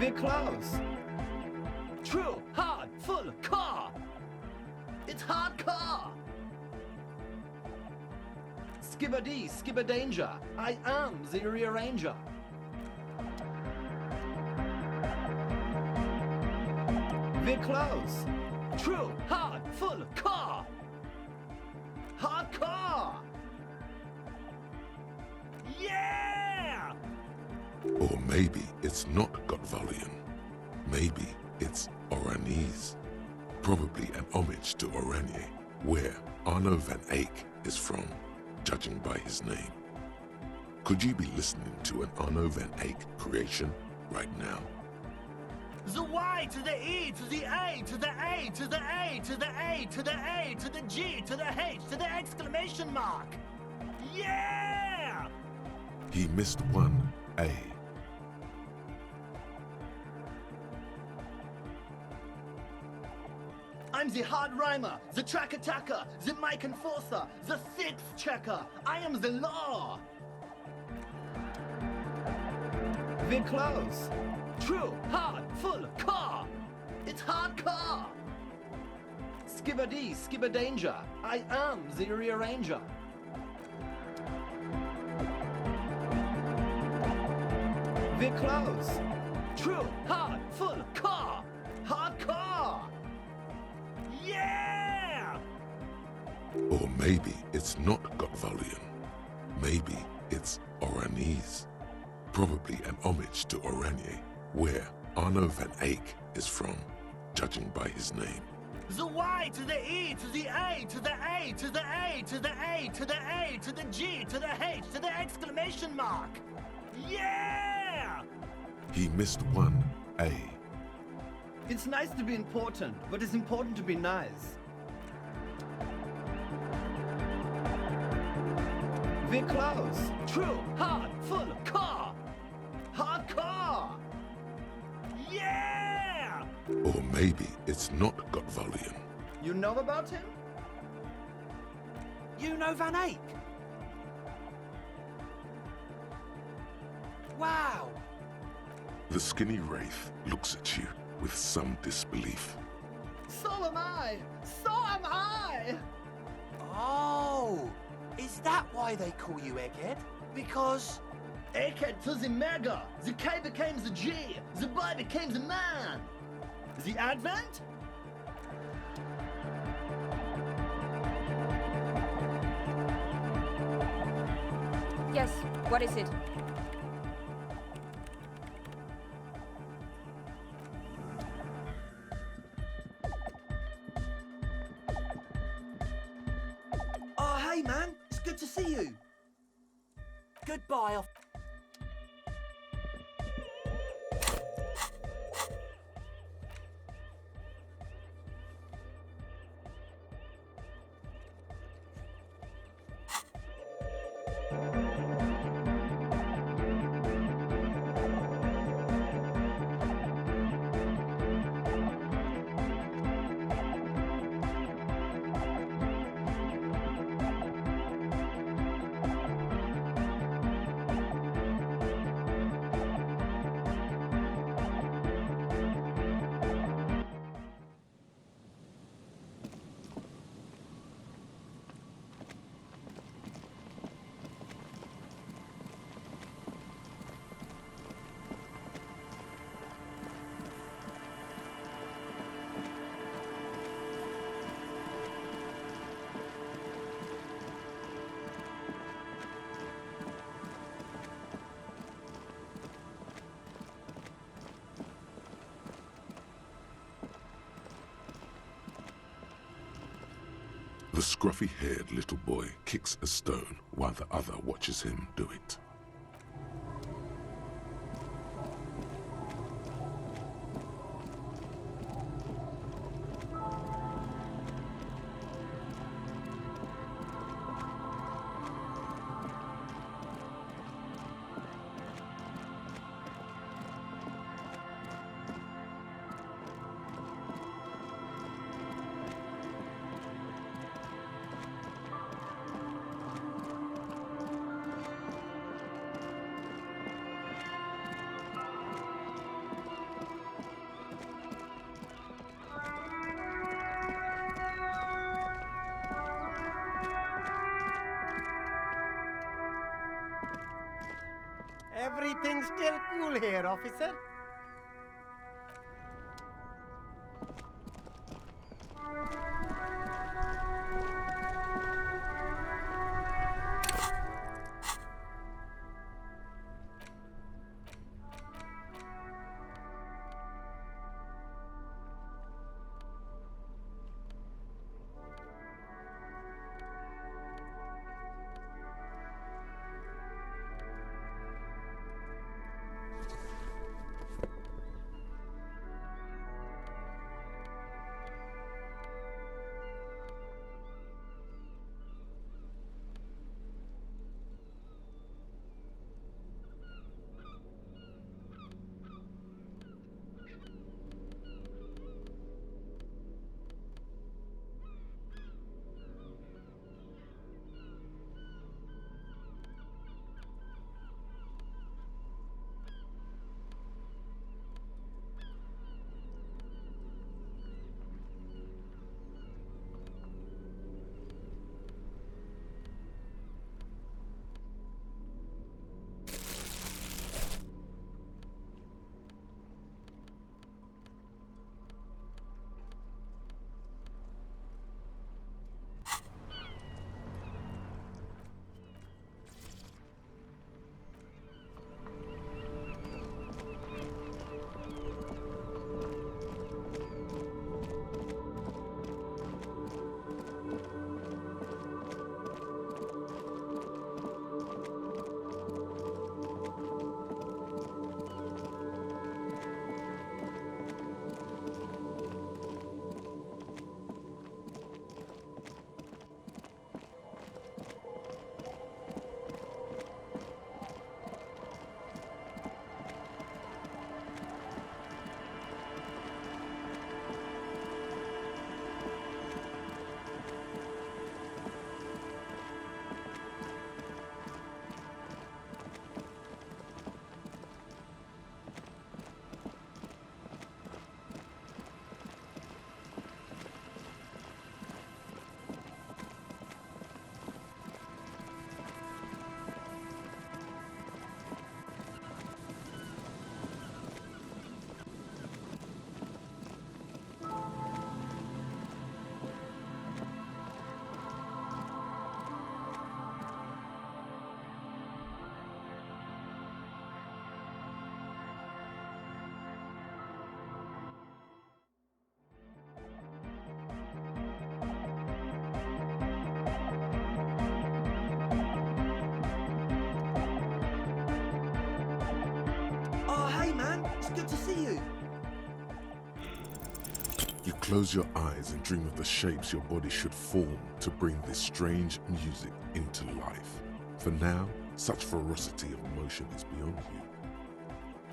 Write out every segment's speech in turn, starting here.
We're close. True, hard, full, car. It's hardcore. Skibber-dee, skibber danger. I am the rearranger. We're close. True, hard, full, car. Hardcore. Yeah! Or maybe it's not Gotvalian. Maybe it's Oranese. Probably an homage to Oranje, where Arno van Eyck is from, judging by his name. Could you be listening to an Arno van Eyck creation right now? The Y to the E to the A to the A to the A to the A to the A to the G to the H to the exclamation mark. Yeah! He missed one A. I'm the hard rhymer, the track attacker, the mic enforcer, the sixth checker. I am the law. We're close. True, hard, full, car. It's hardcore. Skibber-dee, skibber danger. I am the rearranger. We're close. True, hard, full, car. Hardcore. Yeah! Or maybe it's not Gotvalian. Maybe it's Oranese. Probably an homage to Oranje, where Arno van Eyck is from, judging by his name. The Y to the E to the A to the A to the A to the A to the A to the G to the H to the exclamation mark. Yeah! He missed one A. It's nice to be important, but it's important to be nice. We're close. True, hard, full, car. Hardcore. Yeah! Or maybe it's not Gotvalian. You know about him? You know Van Eyck? Wow! The skinny wraith looks at you with some disbelief. So am I! So am I! Oh! Is that why they call you Egghead? Because... Egghead to the mega! The K became the G! The boy became the man! The Advent? Yes, what is it? Oh, hey man, it's good to see you. Goodbye. The scruffy-haired little boy kicks a stone while the other watches him do it. Everything's still cool here, officer. Good to see you. You close your eyes and dream of the shapes your body should form to bring this strange music into life. For now, such ferocity of motion is beyond you.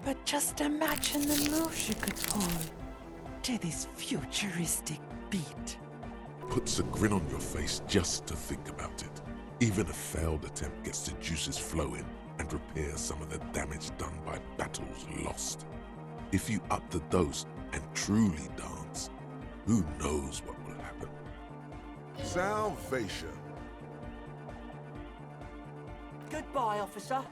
But just imagine the moves you could pull to this futuristic beat. Puts a grin on your face just to think about it. Even a failed attempt gets the juices flowing and repairs some of the damage done by battles lost. If you up the dose and truly dance, who knows what will happen? Salvation. Goodbye, officer.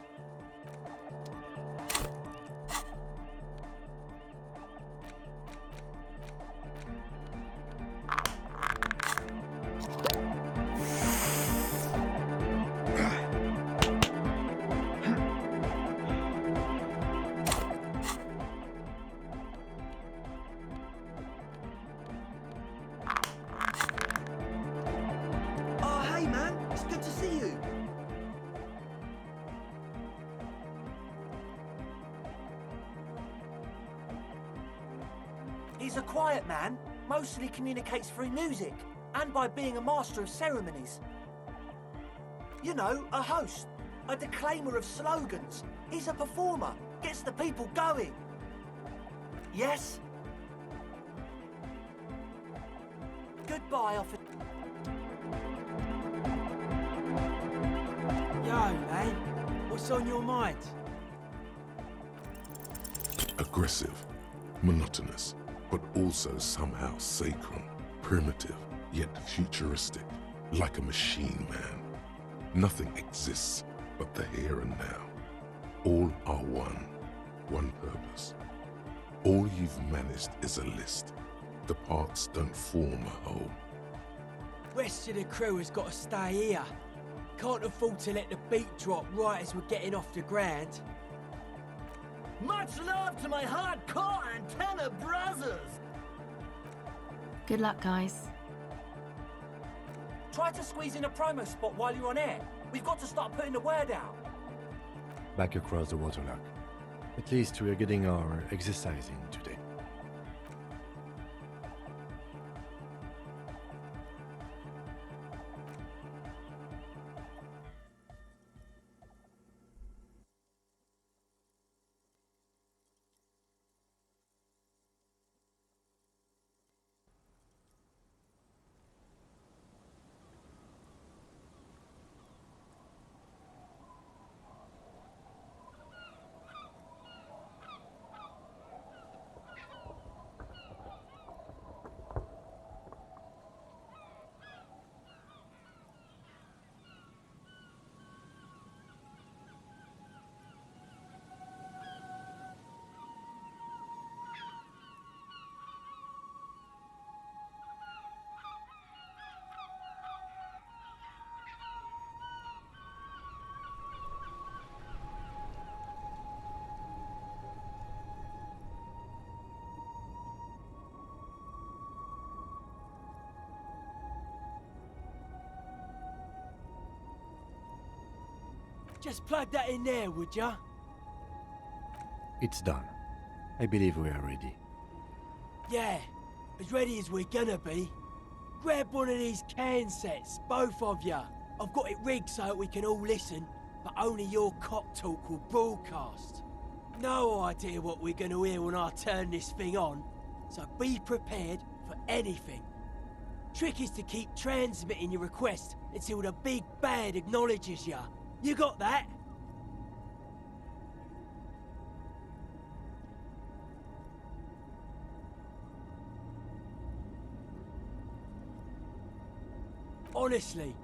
He's a quiet man, mostly communicates through music, and by being a master of ceremonies. You know, a host, a declaimer of slogans. He's a performer, gets the people going. Yes? Goodbye, officer. Yo, man, what's on your mind? Aggressive, monotonous, but also somehow sacred, primitive, yet futuristic, like a machine man. Nothing exists but the here and now. All are one purpose. All you've managed is a list. The parts don't form a whole. Rest of the crew has got to stay here. Can't afford to let the beat drop right as we're getting off the ground. Much love to my hardcore antenna brothers! Good luck, guys. Try to squeeze in a promo spot while you're on air. We've got to start putting the word out. Back across the waterlock. At least we are getting our exercising today. Just plug that in there, would ya? It's done. I believe we are ready. Yeah, as ready as we're gonna be. Grab one of these can sets, both of ya. I've got it rigged so that we can all listen, but only your cock talk will broadcast. No idea what we're gonna hear when I turn this thing on, so be prepared for anything. Trick is to keep transmitting your request until the big bad acknowledges ya. You got that? Honestly,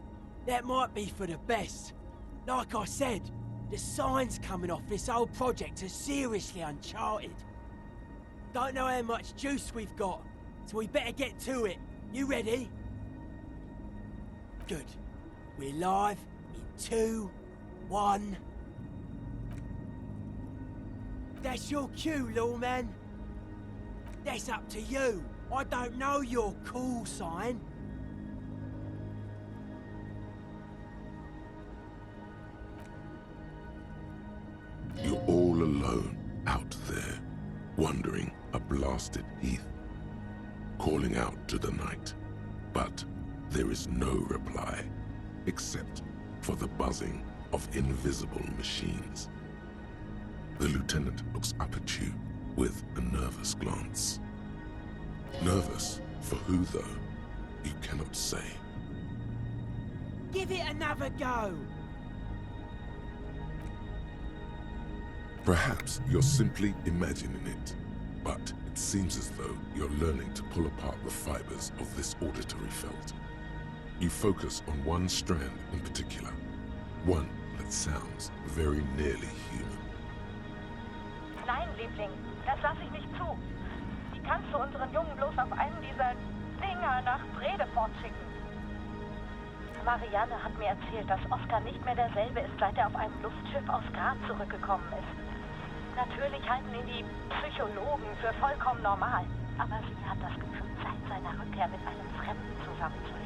that might be for the best. Like I said, the signs coming off this whole project are seriously uncharted. Don't know how much juice we've got, so we better get to it. You ready? Good. We're live in 2, 1. That's your cue, lawman. That's up to you. I don't know your call sign. You're all alone out there, wandering a blasted heath, calling out to the night. But there is no reply, except for the buzzing of invisible machines. The lieutenant looks up at you with a nervous glance. Nervous for who, though? You cannot say. Give it another go. Perhaps you're simply imagining it, but it seems as though you're learning to pull apart the fibers of this auditory felt. You focus on one strand in particular, one that sounds very nearly human. Nein, Liebling, das lasse ich nicht zu. Wie kannst du unseren Jungen bloß auf einen dieser Dinger nach Bredefort schicken? Marianne hat mir erzählt, dass Oscar nicht mehr derselbe ist, seit er auf einem Luftschiff aus Graz zurückgekommen ist. Natürlich halten ihn die Psychologen für vollkommen normal, aber sie hat das Gefühl, seit seiner Rückkehr mit einem Fremden zusammenzuleben.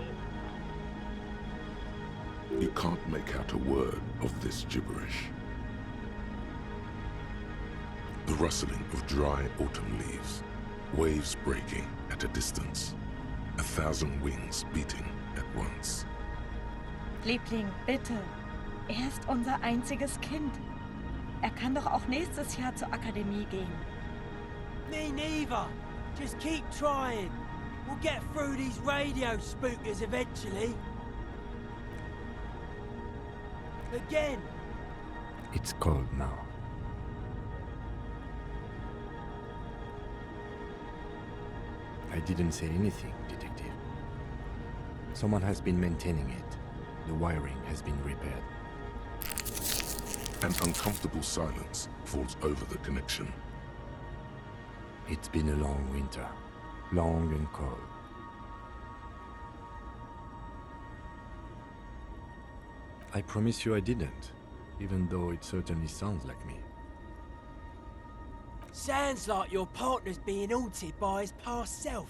You can't make out a word of this gibberish. The rustling of dry autumn leaves, waves breaking at a distance, 1,000 wings beating at once. Liebling, bitte. Er ist unser einziges Kind. Er kann doch auch nächstes Jahr zur Akademie gehen. Me neither. Just keep trying. We'll get through these radio spookers eventually. Again. It's cold now. I didn't say anything, Detective. Someone has been maintaining it. The wiring has been repaired. An uncomfortable silence falls over the connection. It's been a long winter. Long and cold. I promise you I didn't, even though it certainly sounds like me. Sounds like your partner's being haunted by his past self.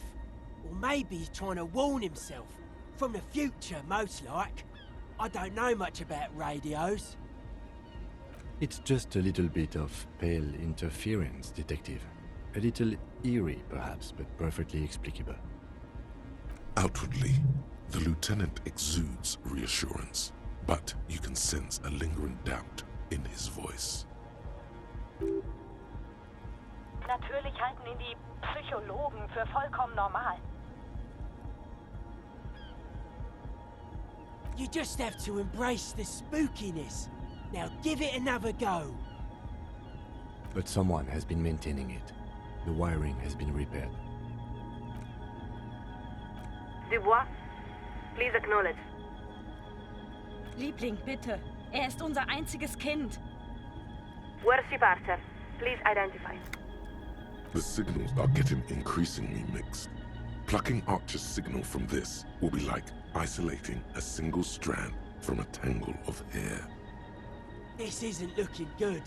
Or maybe he's trying to warn himself. From the future, most like. I don't know much about radios. It's just a little bit of pale interference, Detective. A little eerie, perhaps, but perfectly explicable. Outwardly, the lieutenant exudes reassurance, but you can sense a lingering doubt in his voice. Natürlich halten ihn die Psychologen für vollkommen normal. You just have to embrace the spookiness. Now give it another go. But someone has been maintaining it. The wiring has been repaired. Dubois, please acknowledge. Liebling, bitte. Er ist unser einziges Kind. Worship Archer, please identify. The signals are getting increasingly mixed. Plucking Archer's signal from this will be like isolating a single strand from a tangle of hair. This isn't looking good.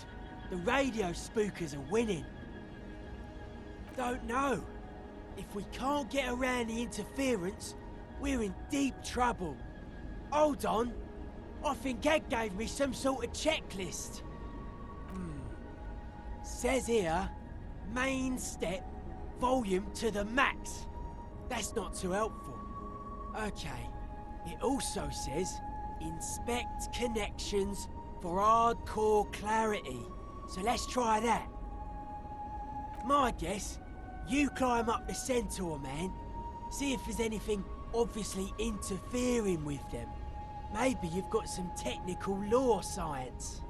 The radio spookers are winning. Don't know. If we can't get around the interference, we're in deep trouble. Hold on. I think Ed gave me some sort of checklist. Says here, main step, volume to the max. That's not too helpful. Okay. It also says, inspect connections for hardcore clarity. So let's try that. My guess, you climb up the Centaur, man. See if there's anything obviously interfering with them. Maybe you've got some technical law science.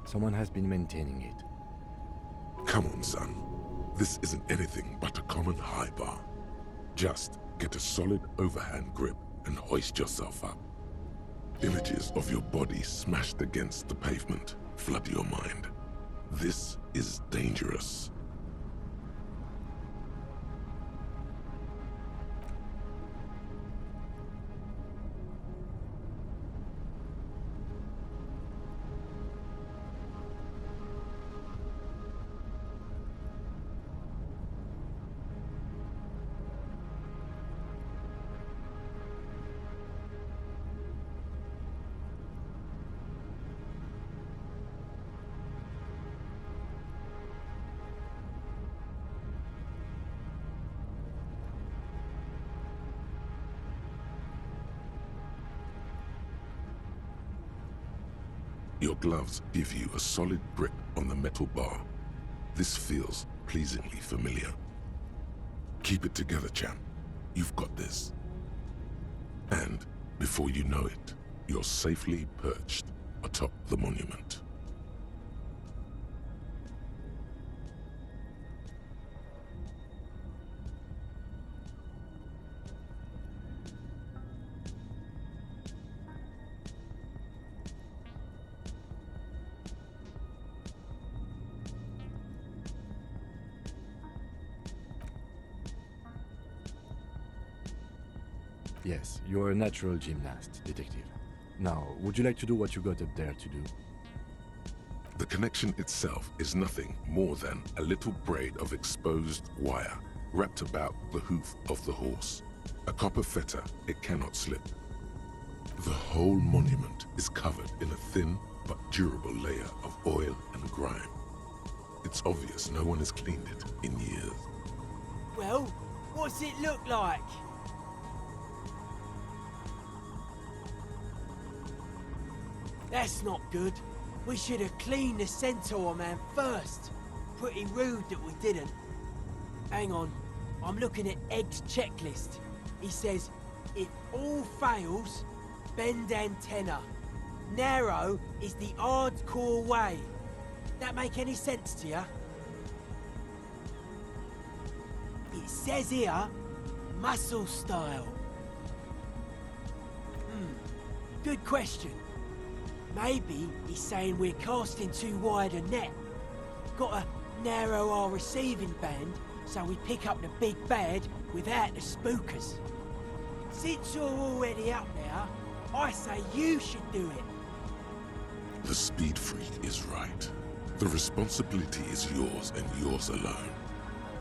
Someone has been maintaining it. Come on, son. This isn't anything but a common high bar. Just get a solid overhand grip and hoist yourself up. Images of your body smashed against the pavement flood your mind. This is dangerous. Your gloves give you a solid grip on the metal bar. This feels pleasingly familiar. Keep it together, champ. You've got this. And before you know it, you're safely perched atop the monument. Yes, you're a natural gymnast, Detective. Now, would you like to do what you got up there to do? The connection itself is nothing more than a little braid of exposed wire wrapped about the hoof of the horse. A copper fetter it cannot slip. The whole monument is covered in a thin but durable layer of oil and grime. It's obvious no one has cleaned it in years. Well, what's it look like? That's not good. We should have cleaned the Centaur man first. Pretty rude that we didn't. Hang on. I'm looking at Egg's checklist. He says, if all fails, bend antenna. Narrow is the hardcore way. That make any sense to you? It says here, muscle style. Good question. Maybe he's saying we're casting too wide a net. Gotta narrow our receiving band so we pick up the big bad without the spookers. Since you're already up there, I say you should do it. The speed freak is right. The responsibility is yours and yours alone.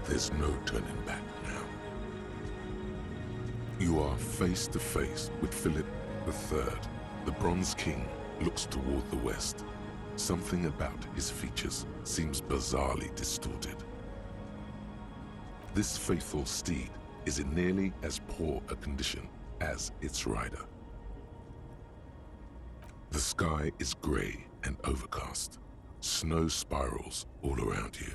There's no turning back now. You are face to face with Philip III. The Bronze King looks toward the west. Something about his features seems bizarrely distorted. This faithful steed is in nearly as poor a condition as its rider. The sky is grey and overcast. Snow spirals all around you.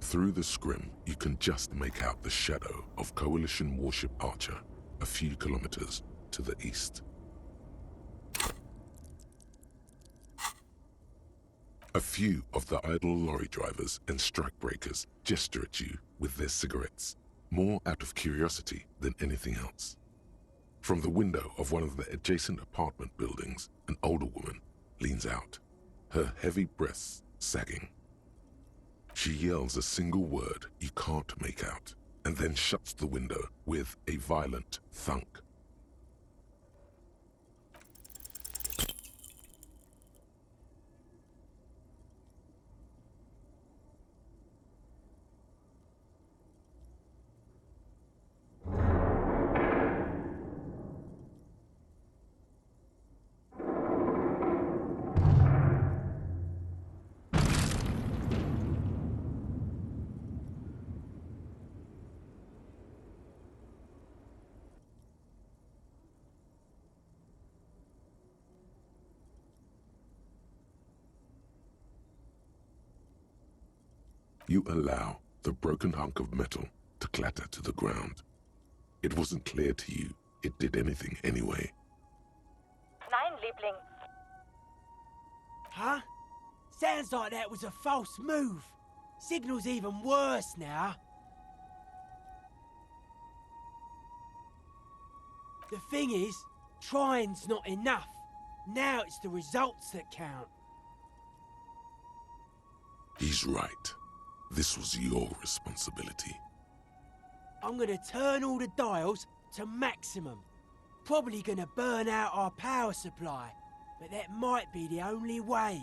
Through the scrim, you can just make out the shadow of Coalition warship Archer a few kilometers to the east. A few of the idle lorry drivers and strikebreakers gesture at you with their cigarettes, more out of curiosity than anything else. From the window of one of the adjacent apartment buildings, an older woman leans out, her heavy breasts sagging. She yells a single word you can't make out, and then shuts the window with a violent thunk. You allow the broken hunk of metal to clatter to the ground. It wasn't clear to you it did anything anyway. Nein, Liebling. Huh? Sounds like that was a false move. Signal's even worse now. The thing is, trying's not enough. Now it's the results that count. He's right. This was your responsibility. I'm gonna turn all the dials to maximum. Probably gonna burn out our power supply, but that might be the only way.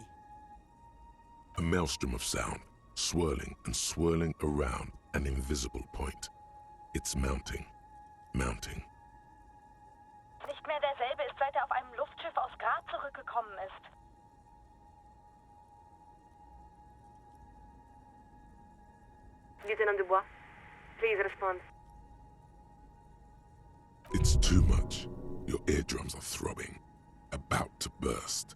A maelstrom of sound, swirling and swirling around an invisible point. It's mounting, mounting. Nicht mehr derselbe ist, seit er auf einem Luftschiff aus Graz zurückgekommen ist. Lieutenant Dubois, please respond. It's too much. Your eardrums are throbbing, about to burst.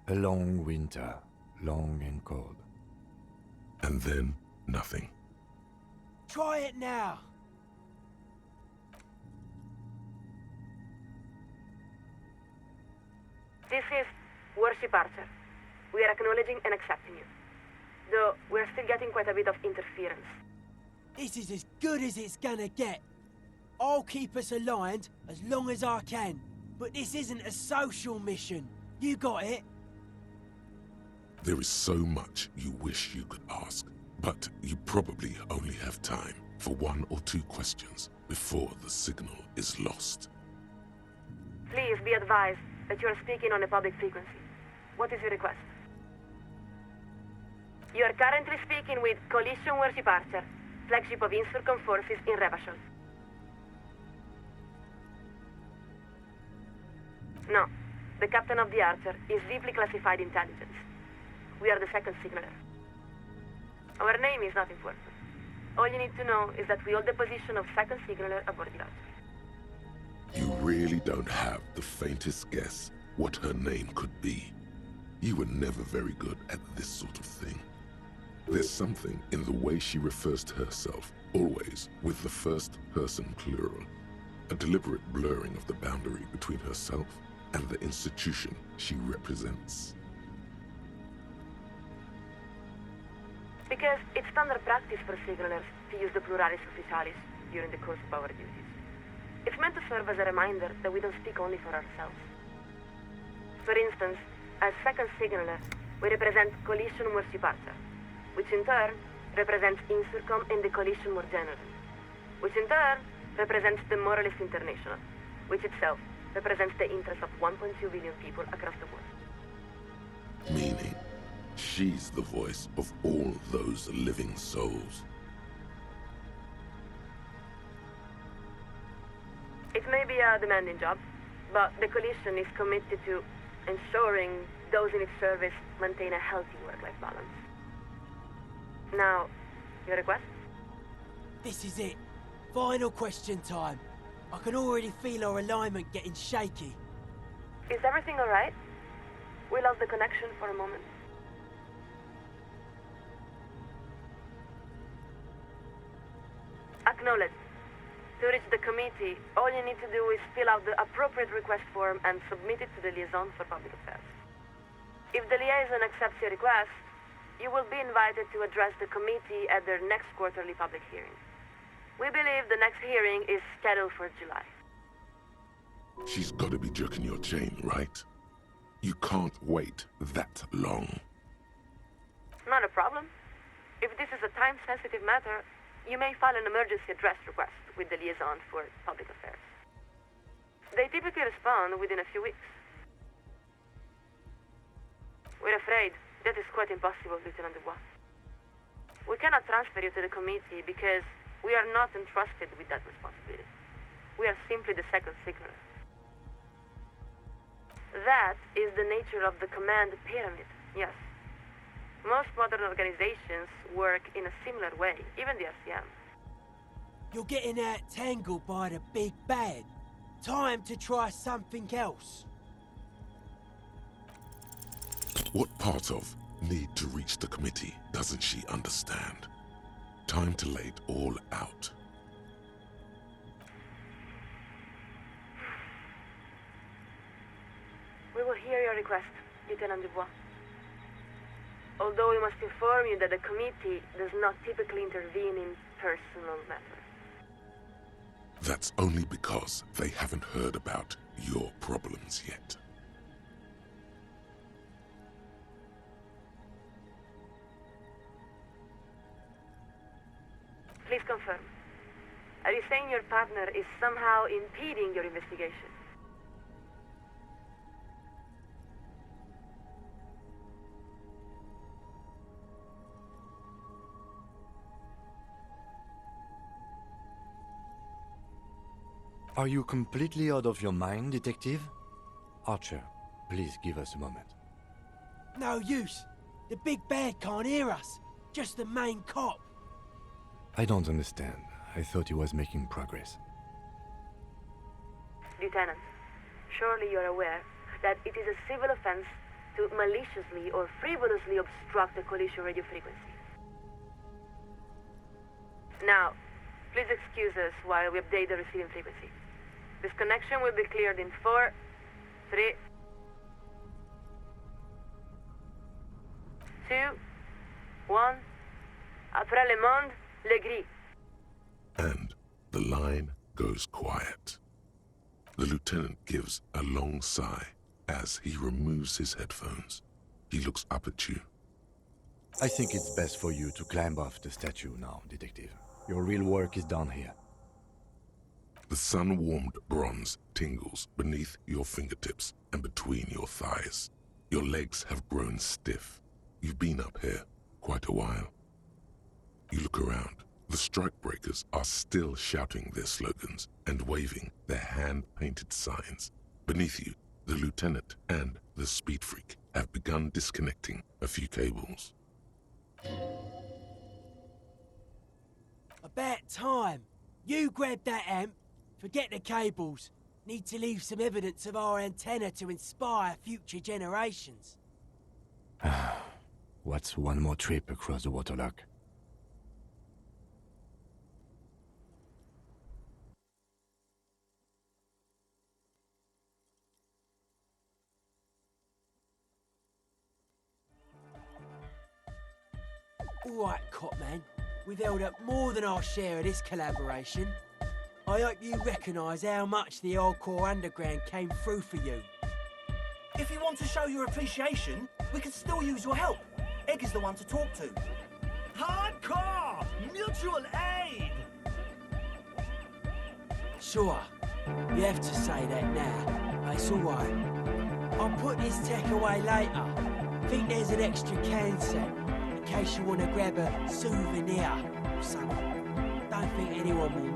A long winter, long and cold. And then, nothing. Try it now. This is Warship Archer. We are acknowledging and accepting you. Though we're still getting quite a bit of interference. This is as good as it's gonna get. I'll keep us aligned as long as I can. But this isn't a social mission. You got it? There is so much you wish you could ask, but you probably only have time for 1 or 2 questions before the signal is lost. Please be advised that you are speaking on a public frequency. What is your request? You are currently speaking with Coalition Warship Archer, flagship of Insurcom forces in Revachol. No, the captain of the Archer is deeply classified intelligence. We are the second signaler. Our name is not important. All you need to know is that we hold the position of second signaler aboard the Archer. You really don't have the faintest guess what her name could be. You were never very good at this sort of thing. There's something in the way she refers to herself, always with the first person plural. A deliberate blurring of the boundary between herself and the institution she represents. Because it's standard practice for signalers to use the pluralis officialis during the course of our duties. It's meant to serve as a reminder that we don't speak only for ourselves. For instance, as second signaler, we represent Coalition Mercy Parter, which in turn represents Insurcom and the Coalition more generally, which in turn represents the Moralist International, which itself represents the interests of 1.2 billion people across the world. Meaning, she's the voice of all those living souls. It may be a demanding job, but the Coalition is committed to ensuring those in its service maintain a healthy work-life balance. Now, your request? This is it. Final question time. I can already feel our alignment getting shaky. Is everything alright? We lost the connection for a moment. Acknowledged. To reach the committee, all you need to do is fill out the appropriate request form and submit it to the Liaison for Public Affairs. If the liaison accepts your request, you will be invited to address the committee at their next quarterly public hearing. We believe the next hearing is scheduled for July. She's got to be jerking your chain, right? You can't wait that long. Not a problem. If this is a time-sensitive matter, you may file an emergency address request with the Liaison for Public Affairs. They typically respond within a few weeks. We're afraid that is quite impossible, Lieutenant Dubois. We cannot transfer you to the committee because we are not entrusted with that responsibility. We are simply the second signaler. That is the nature of the command pyramid, yes. Most modern organizations work in a similar way, even the RCM. You're getting out-tangled by the big bad. Time to try something else. What part of need to reach the committee doesn't she understand? Time to lay it all out. We will hear your request, Lieutenant Dubois. Although we must inform you that the committee does not typically intervene in personal matters. That's only because they haven't heard about your problems yet. Please confirm. Are you saying your partner is somehow impeding your investigation? Are you completely out of your mind, Detective? Archer, please give us a moment. No use. The big bad can't hear us. Just the main cop. I don't understand. I thought he was making progress. Lieutenant, surely you're aware that it is a civil offense to maliciously or frivolously obstruct the Coalition radio frequency. Now, please excuse us while we update the receiving frequency. This connection will be cleared in 4, 3, 2, 1. Après le monde, le gris. And the line goes quiet. The lieutenant gives a long sigh as he removes his headphones. He looks up at you. I think it's best for you to climb off the statue now, Detective. Your real work is done here. The sun-warmed bronze tingles beneath your fingertips and between your thighs. Your legs have grown stiff. You've been up here quite a while. You look around. The strikebreakers are still shouting their slogans and waving their hand-painted signs. Beneath you, the lieutenant and the speed freak have begun disconnecting a few cables. About time. You grab that amp. Forget the cables. Need to leave some evidence of our antenna to inspire future generations. What's one more trip across the waterlock? All right, cop man. We've held up more than our share of this collaboration. I hope you recognise how much the hardcore underground came through for you. If you want to show your appreciation, we could still use your help. Egg is the one to talk to. Hardcore! Mutual aid! Sure, you have to say that now, but it's alright. I'll put this tech away later. Think there's an extra can set, in case you want to grab a souvenir or something. Don't think anyone will